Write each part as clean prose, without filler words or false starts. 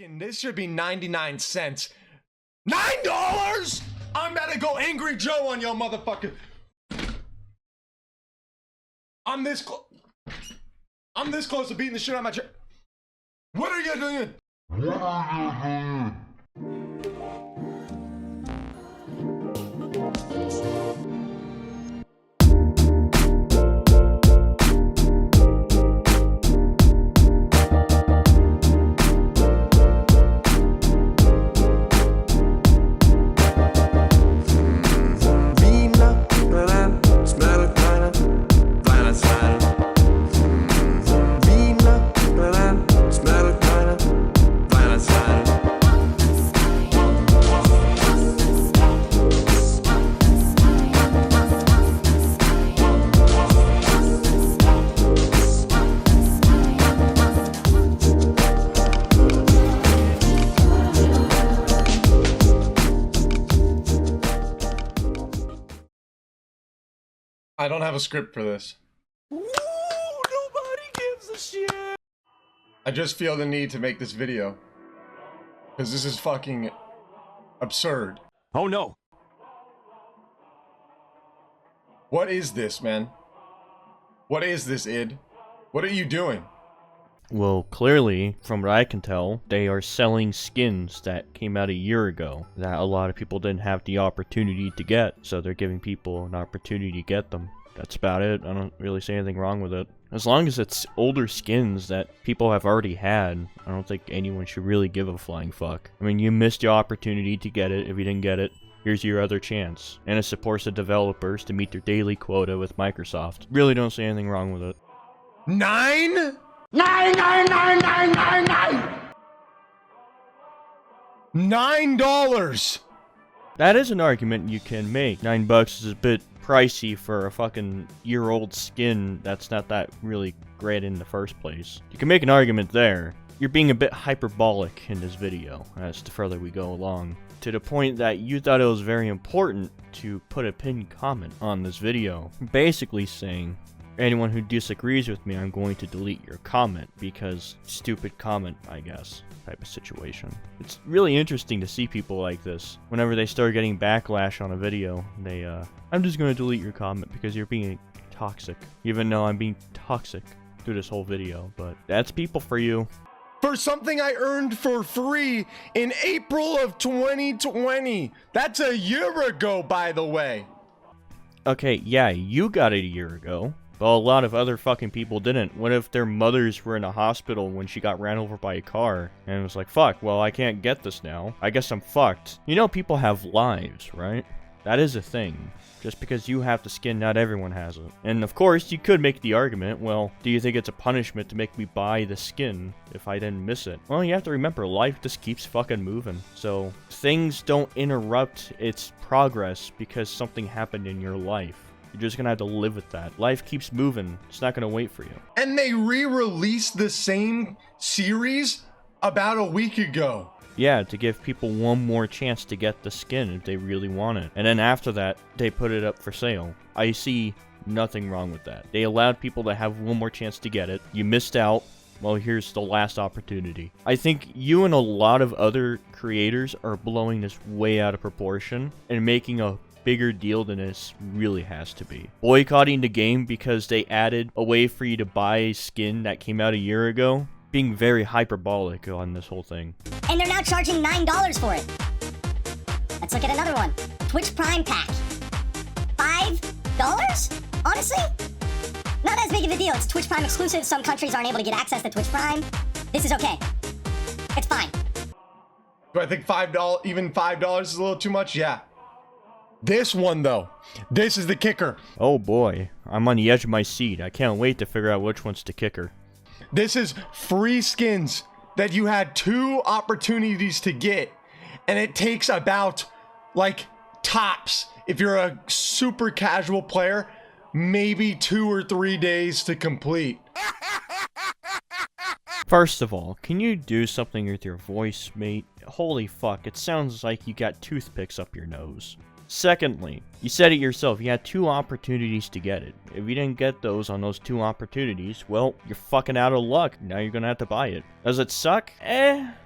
This should be 99 cents. $9? I'm about to go Angry Joe on y'all motherfucker. I'm this close to beating the shit out of my chair. What are you doing? I don't have a script for this. Ooh, nobody gives a shit. I just feel the need to make this video. Because this is fucking absurd. Oh no. What is this, man? What is this, id? What are you doing? Well, clearly, from what I can tell, they are selling skins that came out a year ago that a lot of people didn't have the opportunity to get, so they're giving people an opportunity to get them. That's about it. I don't really see anything wrong with it. As long as it's older skins that people have already had, I don't think anyone should really give a flying fuck. I mean, you missed your opportunity to get it. If you didn't get it, here's your other chance. And it supports the developers to meet their daily quota with Microsoft. Really don't see anything wrong with it. $9? $9! That is an argument you can make. $9 is a bit pricey for a fucking year-old skin that's not that really great in the first place. You can make an argument there. You're being a bit hyperbolic in this video as the further we go along, to the point that you thought it was very important to put a pinned comment on this video, basically saying, anyone who disagrees with me, I'm going to delete your comment because stupid comment, I guess, type of situation. It's really interesting to see people like this. Whenever they start getting backlash on a video, they, I'm just going to delete your comment because you're being toxic. Even though I'm being toxic through this whole video, but that's people for you. For something I earned for free in April of 2020. That's a year ago, by the way. Okay, yeah, you got it a year ago. But a lot of other fucking people didn't. What if their mothers were in a hospital when she got ran over by a car? And it was like, fuck, well, I can't get this now. I guess I'm fucked. You know, people have lives, right? That is a thing. Just because you have the skin, not everyone has it. And of course, you could make the argument, well, do you think it's a punishment to make me buy the skin if I didn't miss it? Well, you have to remember, life just keeps fucking moving. So, things don't interrupt its progress because something happened in your life. You're just gonna have to live with that. Life keeps moving. It's not gonna wait for you. And they re-released the same series about a week ago. Yeah, to give people one more chance to get the skin if they really want it. And then after that, they put it up for sale. I see nothing wrong with that. They allowed people to have one more chance to get it. You missed out. Well, here's the last opportunity. I think you and a lot of other creators are blowing this way out of proportion and making a bigger deal than this really has to be. Boycotting the game because they added a way for you to buy a skin that came out a year ago, being very hyperbolic on this whole thing. And they're now charging $9 for it. Let's look at another one. Twitch Prime Pack. $5? Honestly? Not as big of a deal. It's Twitch Prime exclusive. Some countries aren't able to get access to Twitch Prime. This is okay. It's fine. Do I think $5, even $5 is a little too much? Yeah. This one, though, this is the kicker. Oh boy, I'm on the edge of my seat. I can't wait to figure out which one's the kicker. This is free skins that you had 2 opportunities to get, and it takes about, like, tops, if you're a super casual player, maybe 2 or 3 days to complete. First of all, can you do something with your voice, mate? Holy fuck, it sounds like you got toothpicks up your nose. Secondly, you said it yourself, you had 2 opportunities to get it. If you didn't get those on those 2 opportunities, well, you're fucking out of luck. Now you're gonna have to buy it. Does it suck?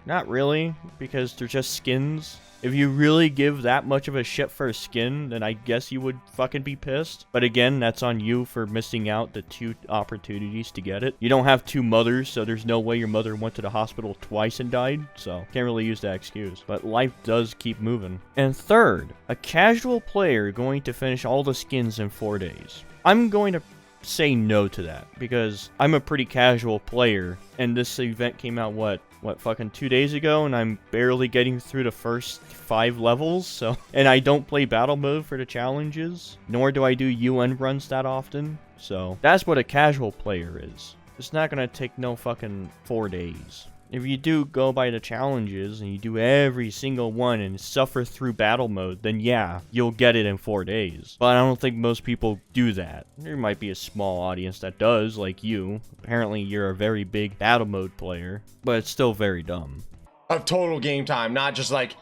Not really, because they're just skins. If you really give that much of a shit for a skin, then I guess you would fucking be pissed. But again, that's on you for missing out the 2 opportunities to get it. You don't have 2 mothers, so there's no way your mother went to the hospital twice and died, so can't really use that excuse. But life does keep moving. And third, a casual player going to finish all the skins in 4 days. I'm going to say no to that, because I'm a pretty casual player, and this event came out, what fucking 2 days ago, and I'm barely getting through the first 5 levels, so... And I don't play battle mode for the challenges, nor do I do UN runs that often, so... That's what a casual player is. It's not gonna take no fucking 4 days. If you do go by the challenges, and you do every single one and suffer through battle mode, then yeah, you'll get it in 4 days. But I don't think most people do that. There might be a small audience that does, like you. Apparently you're a very big battle mode player, but it's still very dumb. Of total game time, not just like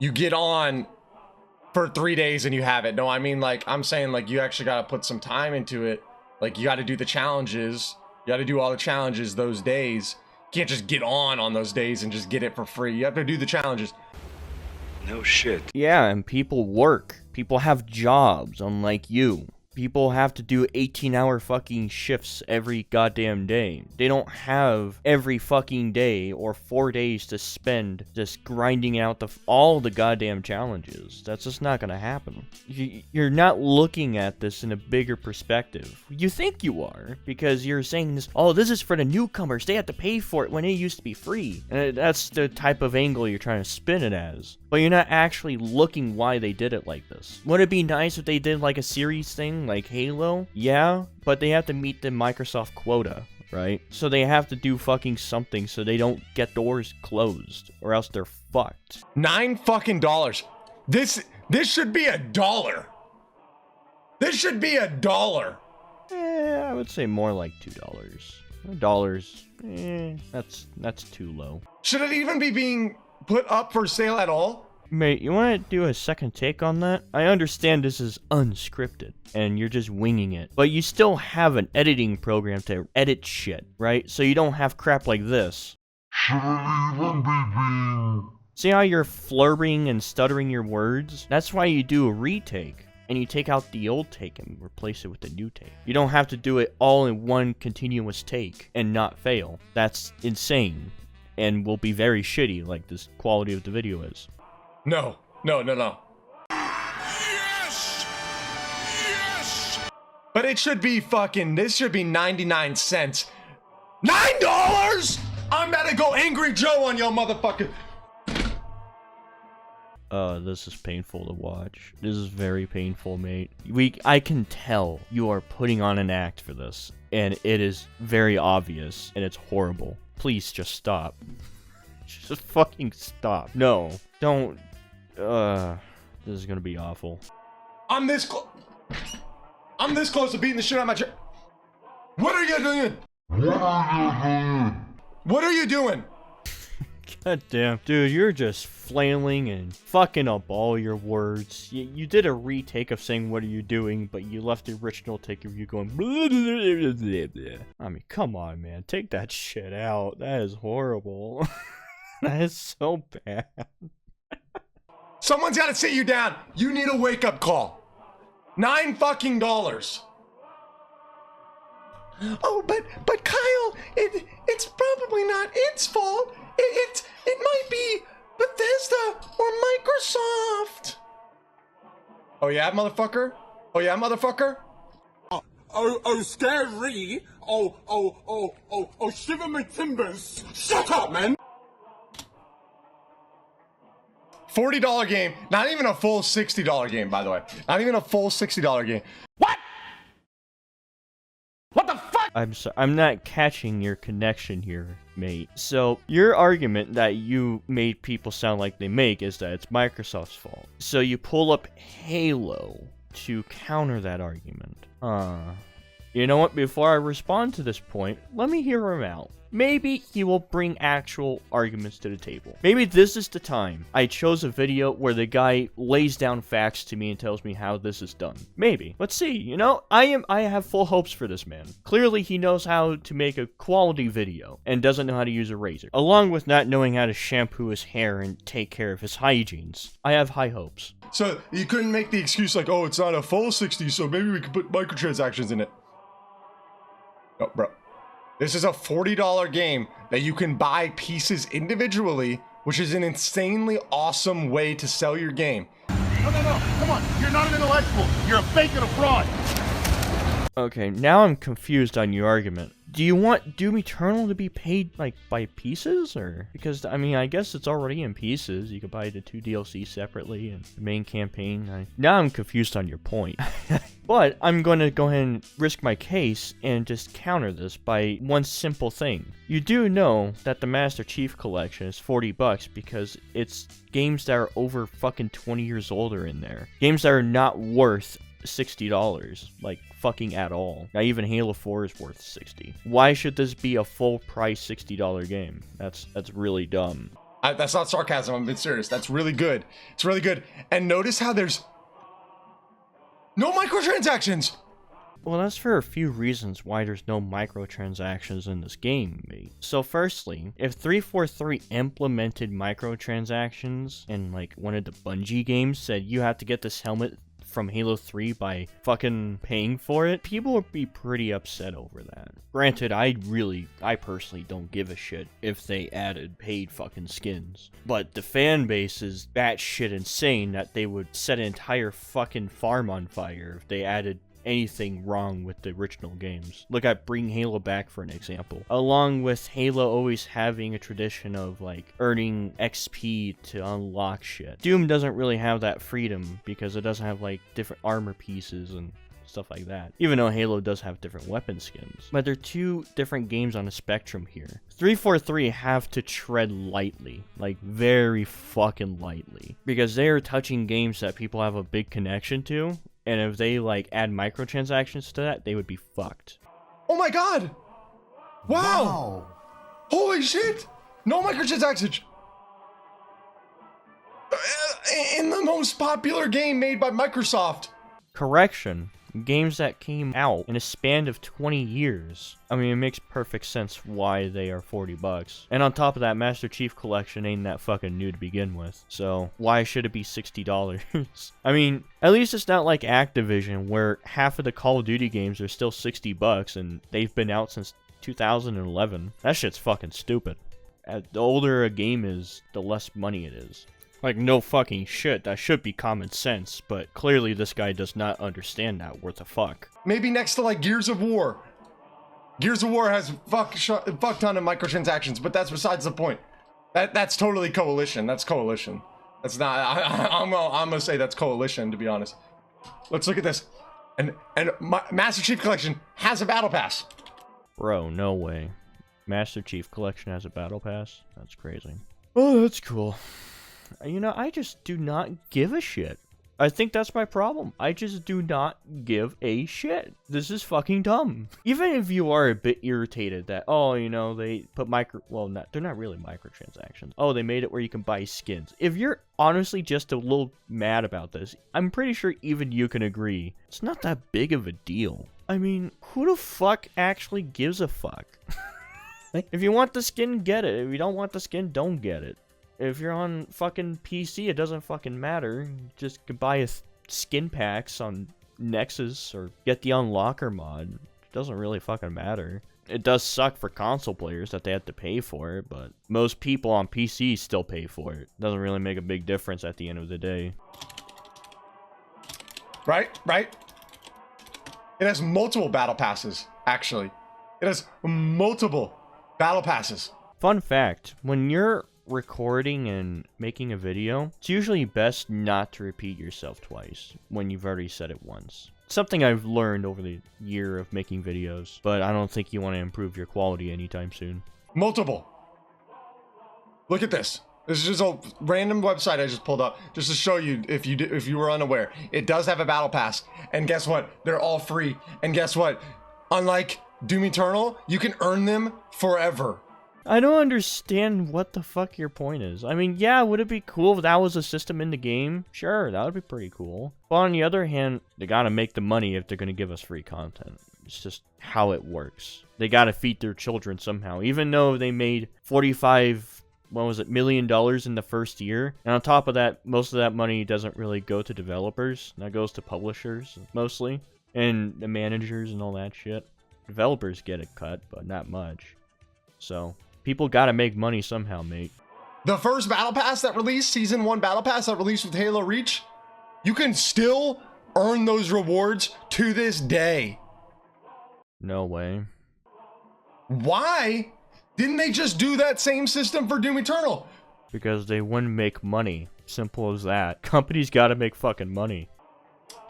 you get on for 3 days and you have it. No, I mean, like, I'm saying, like, you actually gotta put some time into it. Like, you gotta do the challenges. You gotta do all the challenges those days. You can't just get on those days and just get it for free. You have to do the challenges. No shit. Yeah, and people work. People have jobs, unlike you. People have to do 18-hour fucking shifts every goddamn day. They don't have every fucking day or 4 days to spend just grinding out all the goddamn challenges. That's just not gonna happen. You're not looking at this in a bigger perspective. You think you are, because you're saying this, oh, this is for the newcomers. They have to pay for it when it used to be free. And that's the type of angle you're trying to spin it as. But you're not actually looking why they did it like this. Would it be nice if they did like a series thing, like Halo? Yeah, but they have to meet the Microsoft quota, right? So they have to do fucking something so they don't get doors closed, or else they're fucked. $9 fucking. This should be $1. This should be $1. I would say more like $2. $1, that's too low. Should it even be being put up for sale at all? Mate, you want to do a second take on that? I understand this is unscripted, and you're just winging it. But you still have an editing program to edit shit, right? So you don't have crap like this. See how you're flurrying and stuttering your words? That's why you do a retake, and you take out the old take and replace it with the new take. You don't have to do it all in one continuous take and not fail. That's insane, and will be very shitty like this quality of the video is. No. Yes! Yes! But it should be fucking, this should be 99 cents. $9? I'm about to go Angry Joe on yo motherfucker. This is painful to watch. This is very painful, mate. I can tell you are putting on an act for this, and it is very obvious, and it's horrible. Please just stop. Just fucking stop. No, don't. This is gonna be awful. I'm this close to beating the shit out of my chair. What are you doing? What are you doing? God damn. Dude, you're just flailing and fucking up all your words. You did a retake of saying what are you doing, but you left the original take of you going blah, blah, blah, blah. I mean, come on, man. Take that shit out. That is horrible. That is so bad. Someone's gotta sit you down. You need a wake-up call. $9 fucking. Oh, but Kyle, it's probably not its fault. It might be Bethesda or Microsoft. Oh yeah, motherfucker? Oh yeah, motherfucker? Oh, scary. Oh, shiver my timbers. Shut up, man. $40 game. Not even a full $60 game, by the way. Not even a full $60 game. What? What the fuck? I'm not catching your connection here, mate. So, your argument that you made people sound like they make is that it's Microsoft's fault. So you pull up Halo to counter that argument. You know what? Before I respond to this point, let me hear him out. maybe he will bring actual arguments to the table. Maybe this is the time. I chose a video where the guy lays down facts to me and tells me how this is done. Maybe. Let's see, you know? I have full hopes for this man. Clearly he knows how to make a quality video and doesn't know how to use a razor, along with not knowing how to shampoo his hair and take care of his hygienes. I have high hopes. So you couldn't make the excuse like, oh, it's not a full 60, so maybe we could put microtransactions in it. No, bro. This is a $40 game that you can buy pieces individually, which is an insanely awesome way to sell your game. No, come on. You're not an intellectual. You're a fake and a fraud. Okay, now I'm confused on your argument. Do you want Doom Eternal to be paid, like, by pieces, or? Because, I mean, I guess it's already in pieces. You could buy the 2 DLC separately and the main campaign. Now I'm confused on your point. But I'm going to go ahead and risk my case and just counter this by one simple thing. You do know that the Master Chief Collection is $40 because it's games that are over fucking 20 years old are in there. Games that are not worth $60, like fucking at all. Now even Halo 4 is worth $60. Why should this be a full price $60 game? That's really dumb. That's not sarcasm, I'm being serious. That's really good. It's really good. And notice how there's no microtransactions. Well, that's for a few reasons why there's no microtransactions in this game, mate. So firstly, if 343 implemented microtransactions and like one of the Bungie games said you have to get this helmet from Halo 3 by fucking paying for it, people would be pretty upset over that. Granted, I personally don't give a shit if they added paid fucking skins. But the fan base is batshit insane that they would set an entire fucking farm on fire if they added anything wrong with the original games. Look at Bring Halo Back for an example. Along with Halo always having a tradition of like earning XP to unlock shit. Doom doesn't really have that freedom because it doesn't have like different armor pieces and stuff like that. Even though Halo does have different weapon skins. But they're two different games on a spectrum here. 343 have to tread lightly. Like very fucking lightly. Because they are touching games that people have a big connection to. And if they, like, add microtransactions to that, they would be fucked. Oh my god! Wow! Holy shit! No microtransactions! In the most popular game made by Microsoft! Correction. Games that came out in a span of 20 years. I mean, it makes perfect sense why they are $40. And on top of that, Master Chief Collection ain't that fucking new to begin with. So, why should it be $60? I mean, at least it's not like Activision, where half of the Call of Duty games are still $60 and they've been out since 2011. That shit's fucking stupid. The older a game is, the less money it is. Like, no fucking shit, that should be common sense, but clearly this guy does not understand that worth a fuck. Maybe next to, like, Gears of War. Gears of War has fuck ton of microtransactions, but that's besides the point. That's totally coalition. That's coalition. That's not, I'm gonna say that's coalition, to be honest. Let's look at this. And Master Chief Collection has a battle pass. Bro, no way. Master Chief Collection has a battle pass? That's crazy. Oh, that's cool. You know, I just do not give a shit. I think that's my problem. I just do not give a shit. This is fucking dumb. Even if you are a bit irritated that, oh, you know, they put they're not really microtransactions. Oh, they made it where you can buy skins. If you're honestly just a little mad about this, I'm pretty sure even you can agree. It's not that big of a deal. I mean, who the fuck actually gives a fuck? If you want the skin, get it. If you don't want the skin, don't get it. If you're on fucking PC, it doesn't fucking matter. You just can buy skin packs on Nexus or get the Unlocker mod. It doesn't really fucking matter. It does suck for console players that they have to pay for it, but most people on PC still pay for it. Doesn't really make a big difference at the end of the day. Right? It has multiple battle passes, actually. It has multiple battle passes. Fun fact, when you're recording and making a video, it's usually best not to repeat yourself twice when you've already said it once. It's something I've learned over the year of making videos, but I don't think you want to improve your quality anytime soon. Multiple. Look at this. This is just a random website I just pulled up just to show you if you were unaware. It does have a battle pass, and guess what? They're all free. And guess what? Unlike Doom Eternal, you can earn them forever. I don't understand what the fuck your point is. I mean, yeah, would it be cool if that was a system in the game? Sure, that would be pretty cool. But on the other hand, they gotta make the money if they're gonna give us free content. It's just how it works. They gotta feed their children somehow. Even though they made $45 million in the first year. And on top of that, most of that money doesn't really go to developers. That goes to publishers, mostly. And the managers and all that shit. Developers get a cut, but not much. So, people gotta make money somehow, mate. The first Battle Pass that released, Season 1 Battle Pass that released with Halo Reach, you can still earn those rewards to this day. No way. Why didn't they just do that same system for Doom Eternal? Because they wouldn't make money. Simple as that. Companies gotta make fucking money.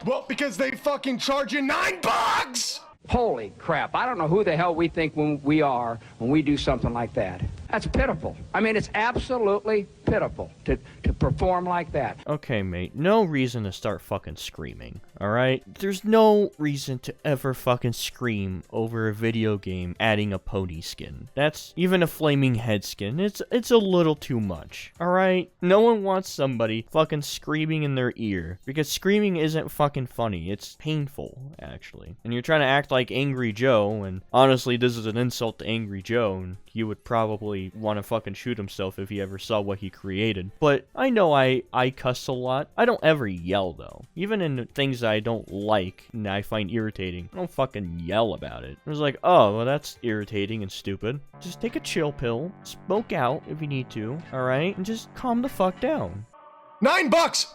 Well, because they fucking charge you $9! Holy crap, I don't know who the hell we think we are when we do something like that. That's pitiful. I mean, it's absolutely pitiful to perform like that. Okay, mate, no reason to start fucking screaming, alright? There's no reason to ever fucking scream over a video game adding a pony skin. That's even a flaming head skin. It's a little too much, alright? No one wants somebody fucking screaming in their ear, because screaming isn't fucking funny. It's painful, actually. And you're trying to act like Angry Joe, and honestly, this is an insult to Angry Joe, and he would probably want to fucking shoot himself if he ever saw what he created. But I know I cuss a lot. I don't ever yell, though. Even in things that I don't like and I find irritating, I don't fucking yell about it. It was like, oh, well, that's irritating and stupid. Just take a chill pill, smoke out if you need to, alright? And just calm the fuck down. $9!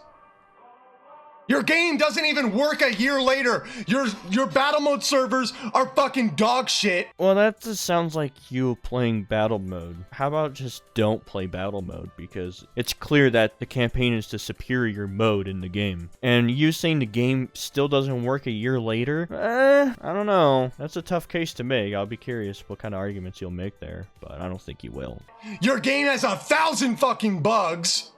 Your game doesn't even work a year later. Your Battlemode servers are fucking dog shit. Well, that just sounds like you playing Battlemode. How about just don't play Battlemode? Because it's clear that the campaign is the superior mode in the game. And you saying the game still doesn't work a year later? I don't know. That's a tough case to make. I'll be curious what kind of arguments you'll make there, but I don't think you will. Your game has 1,000 fucking bugs.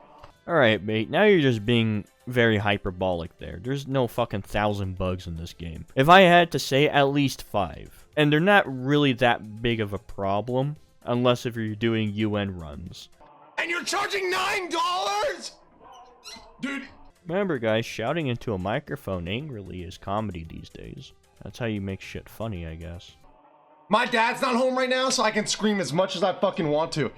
Alright, mate, now you're just being very hyperbolic there. There's no fucking 1,000 bugs in this game. If I had to say, at least 5. And they're not really that big of a problem, unless if you're doing UN runs. And you're charging $9?! Dude. Remember, guys, shouting into a microphone angrily is comedy these days. That's how you make shit funny, I guess. My dad's not home right now, so I can scream as much as I fucking want to.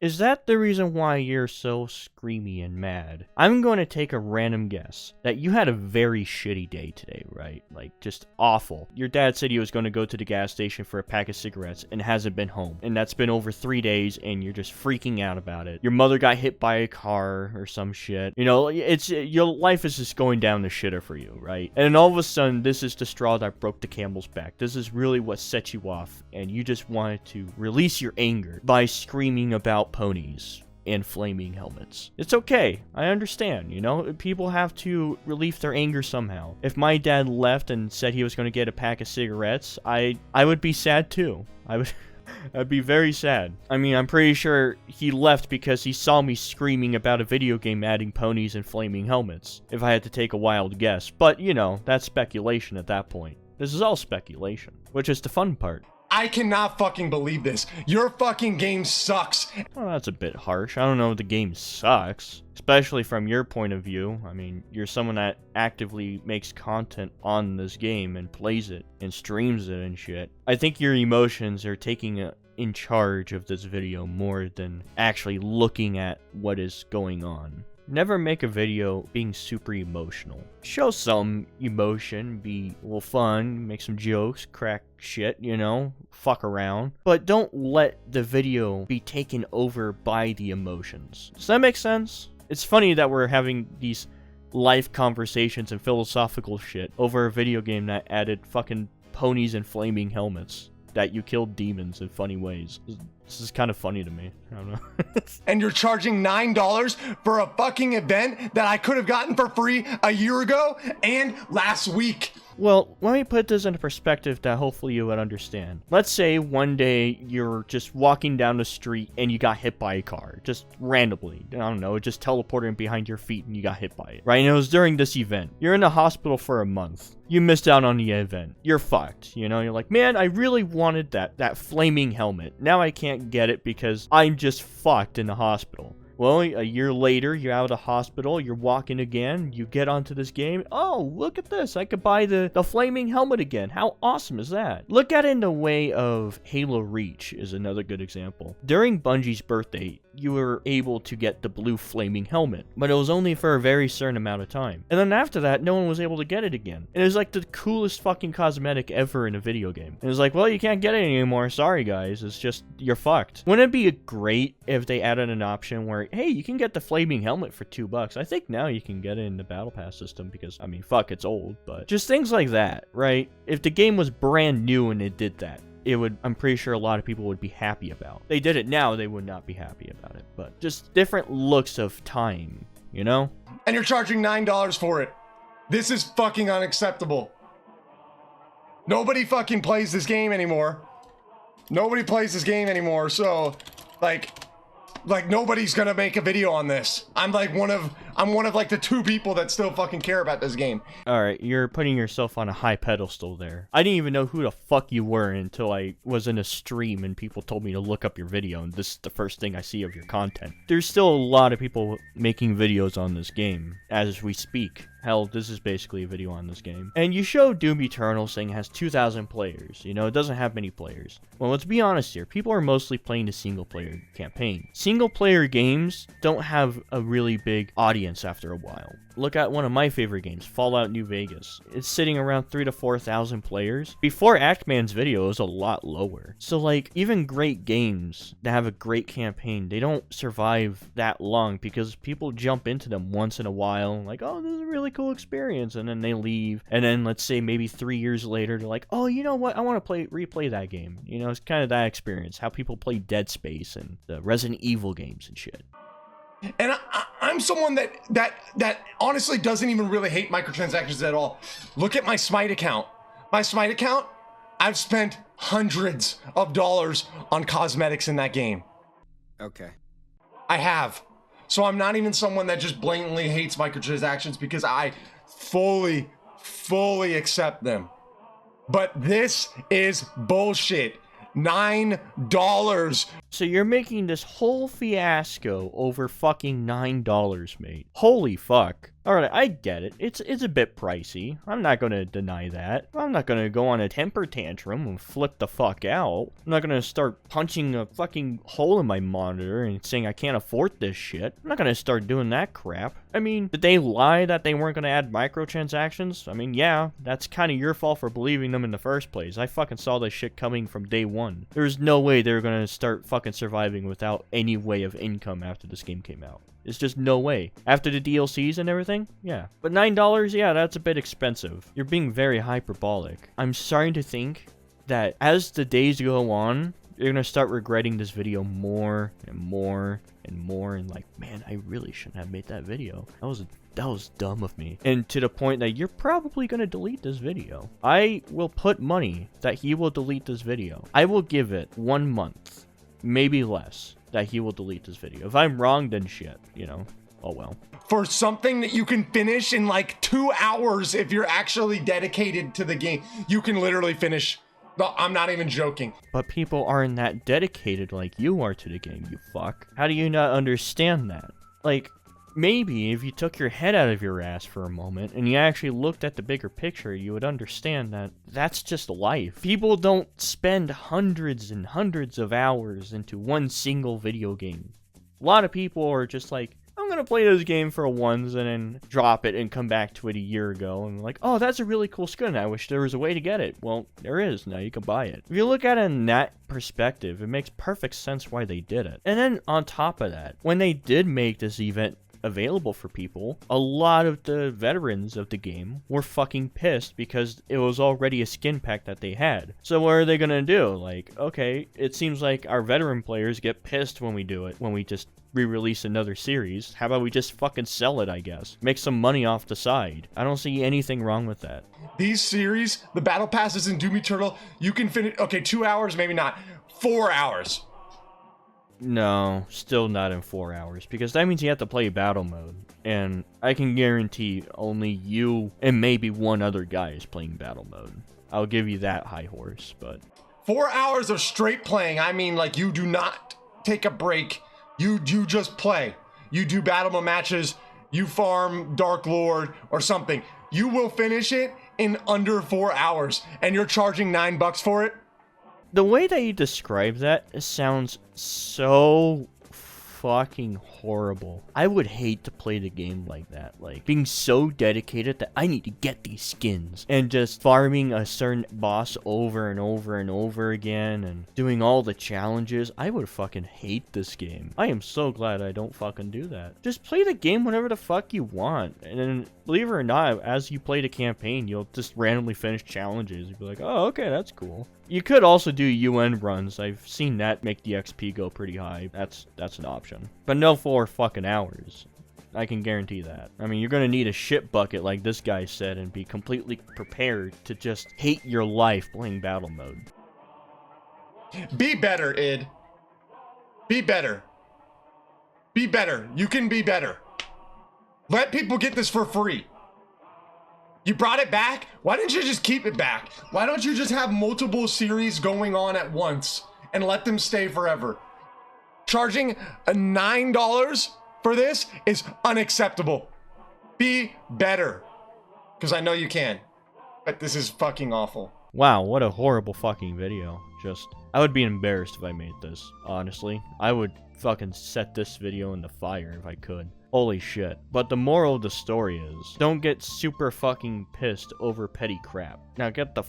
Is that the reason why you're so screamy and mad? I'm going to take a random guess that you had a very shitty day today, right? Like, just awful. Your dad said he was going to go to the gas station for a pack of cigarettes and hasn't been home. And that's been over 3 days and you're just freaking out about it. Your mother got hit by a car or some shit. You know, your life is just going down the shitter for you, right? And then all of a sudden, this is the straw that broke the camel's back. This is really what set you off. And you just wanted to release your anger by screaming about ponies and flaming helmets. It's okay. I understand, you know? People have to relieve their anger somehow. If my dad left and said he was going to get a pack of cigarettes, I would be sad too. I'd be very sad. I mean, I'm pretty sure he left because he saw me screaming about a video game adding ponies and flaming helmets, if I had to take a wild guess. But, you know, that's speculation at that point. This is all speculation, which is the fun part. I cannot fucking believe this. Your fucking game sucks. Well, that's a bit harsh. I don't know if the game sucks, especially from your point of view. I mean, you're someone that actively makes content on this game and plays it and streams it and shit. I think your emotions are taking in charge of this video more than actually looking at what is going on. Never make a video being super emotional. Show some emotion, be a little fun, make some jokes, crack shit, you know, fuck around. But don't let the video be taken over by the emotions. Does that make sense? It's funny that we're having these life conversations and philosophical shit over a video game that added fucking ponies and flaming helmets. That you killed demons in funny ways. This is kind of funny to me. I don't know. And you're charging $9 for a fucking event that I could have gotten for free a year ago and last week. Well, let me put this into perspective that hopefully you would understand. Let's say one day you're just walking down the street and you got hit by a car, just randomly. I don't know, it just teleported in behind your feet and you got hit by it, right? And it was during this event. You're in the hospital for a month. You missed out on the event. You're fucked, you know? You're like, man, I really wanted that flaming helmet. Now I can't get it because I'm just fucked in the hospital. Well, a year later, you're out of the hospital, you're walking again, you get onto this game. Oh, look at this. I could buy the flaming helmet again. How awesome is that? Look at it in the way of Halo Reach is another good example. During Bungie's birthday, you were able to get the blue flaming helmet, but it was only for a very certain amount of time. And then after that, no one was able to get it again. And it was like the coolest fucking cosmetic ever in a video game. And it was like, well, you can't get it anymore. Sorry, guys. It's just, you're fucked. Wouldn't it be great if they added an option where, hey, you can get the flaming helmet for $2. I think now you can get it in the Battle Pass system because, I mean, fuck, it's old, but just things like that, right? If the game was brand new and it did that, it would, I'm pretty sure a lot of people would be happy about. They did it now, they would not be happy about it, but just different looks of time, you know? And you're charging $9 for it. This is fucking unacceptable. Nobody fucking plays this game anymore. Nobody plays this game anymore, so, like nobody's gonna make a video on this. I'm one of like the 2 people that still fucking care about this game. Alright, you're putting yourself on a high pedestal there. I didn't even know who the fuck you were until I was in a stream and people told me to look up your video, and this is the first thing I see of your content. There's still a lot of people making videos on this game as we speak. Hell, this is basically a video on this game. And you show Doom Eternal saying it has 2,000 players. You know, it doesn't have many players. Well, let's be honest here. People are mostly playing the single-player campaign. Single-player games don't have a really big audience after a while. Look at one of my favorite games, Fallout New Vegas. It's sitting around 3,000 to 4,000 players. Before Actman's video, it was a lot lower. So, like, even great games that have a great campaign, they don't survive that long because people jump into them once in a while, like, oh, this is a really cool experience, and then they leave. And then, let's say, maybe 3 years later, they're like, oh, you know what? I want to replay that game. You know, it's kind of that experience, how people play Dead Space and the Resident Evil games and shit. And I'm someone that honestly doesn't even really hate microtransactions at all. Look at my Smite account. My Smite account, I've spent hundreds of dollars on cosmetics in that game. Okay. I have. So I'm not even someone that just blatantly hates microtransactions because I fully accept them. But this is bullshit. $9. So you're making this whole fiasco over fucking $9, mate. Holy fuck. Alright, I get it. It's a bit pricey. I'm not gonna deny that. I'm not gonna go on a temper tantrum and flip the fuck out. I'm not gonna start punching a fucking hole in my monitor and saying I can't afford this shit. I'm not gonna start doing that crap. I mean, did they lie that they weren't gonna add microtransactions? I mean, yeah, that's kind of your fault for believing them in the first place. I fucking saw this shit coming from day one. There's no way they were gonna start fucking surviving without any way of income after this game came out. It's just no way. After the DLCs and everything? Yeah. But $9, yeah, that's a bit expensive. You're being very hyperbolic. I'm starting to think that as the days go on, you're gonna start regretting this video more and more and more, and like, man, I really shouldn't have made that video. That was dumb of me. And to the point that you're probably gonna delete this video. I will put money that he will delete this video. I will give it 1 month, maybe less, that he will delete this video. If I'm wrong, then shit, you know. Oh well. For something that you can finish in like 2 hours if you're actually dedicated to the game, you can literally finish. No, I'm not even joking. But people aren't that dedicated like you are to the game, you fuck. How do you not understand that? Like, maybe if you took your head out of your ass for a moment and you actually looked at the bigger picture, you would understand that that's just life. People don't spend hundreds and hundreds of hours into one single video game. A lot of people are just like, I'm gonna play this game for once and then drop it and come back to it a year ago and like, oh, that's a really cool skin. I wish there was a way to get it. Well, there is. Now you can buy it. If you look at it in that perspective, it makes perfect sense why they did it. And then on top of that, when they did make this event available for people, a lot of the veterans of the game were fucking pissed because it was already a skin pack that they had. So what are they gonna do? Like, okay, it seems like our veteran players get pissed when we do it, when we just re-release another series. How about we just fucking sell it, I guess? Make some money off the side. I don't see anything wrong with that. These series, the battle passes in Doom Eternal, you can finish, okay, 2 hours, maybe not, 4 hours. No, still not in 4 hours, because that means you have to play battle mode, and I can guarantee only you and maybe one other guy is playing battle mode. I'll give you that high horse, but 4 hours of straight playing, I mean, like, you do not take a break. You just play. You do battle mode matches, you farm Dark Lord or something. You will finish it in under 4 hours, and you're charging $9 for it? the way that you describe that sounds so fucking horrible. I would hate to play the game like that, like being so dedicated that I need to get these skins and just farming a certain boss over and over and over again and doing all the challenges. I would fucking hate this game. I am so glad I don't fucking do that. Just play the game whenever the fuck you want, and then believe it or not, as you play the campaign, you'll just randomly finish challenges. You'll be like, oh, okay, that's cool. You could also do UN runs. I've seen that make the XP go pretty high. That's an option. But no 4 fucking hours. I can guarantee that. I mean, you're gonna need a shit bucket like this guy said and be completely prepared to just hate your life playing battle mode. Be better, id. Be better. Be better. You can be better. Let people get this for free. You brought it back? Why didn't you just keep it back? Why don't you just have multiple series going on at once and let them stay forever? Charging a $9 for this is unacceptable. Be better. Because I know you can. But this is fucking awful. Wow, what a horrible fucking video. I would be embarrassed if I made this, honestly. I would fucking set this video in the fire if I could. Holy shit. But the moral of the story is, don't get super fucking pissed over petty crap. Now get the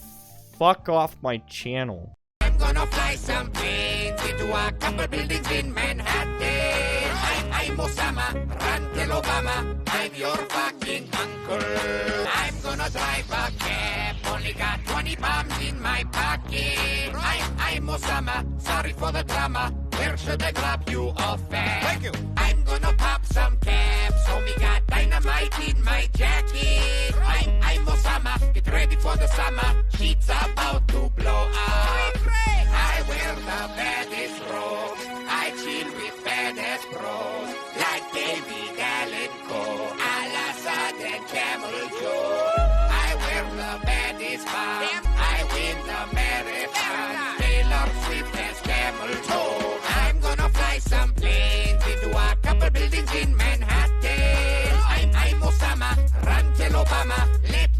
fuck off my channel. I'm gonna fly some planes into a couple buildings in Manhattan. I'm Osama, run till Obama. I'm your fucking uncle. I'm gonna drive a cab, only got 20 bombs in my pocket. I'm Osama, sorry for the drama. Where should I drop you off at? Thank you. I'm gonna pop some caps, homie got dynamite in my jacket. I'm Osama, get ready for the summer. Shit's about to blow up. I wear the baddest robe. I chill with badass bros like David Allen Coe, Al-Assad and Camel Joe. I wear the baddest bomb. I win the marathon. Taylor Swift has Camel Toe. I'm gonna fly some planes into a couple buildings in Manhattan. I'm Osama, run till Obama. Let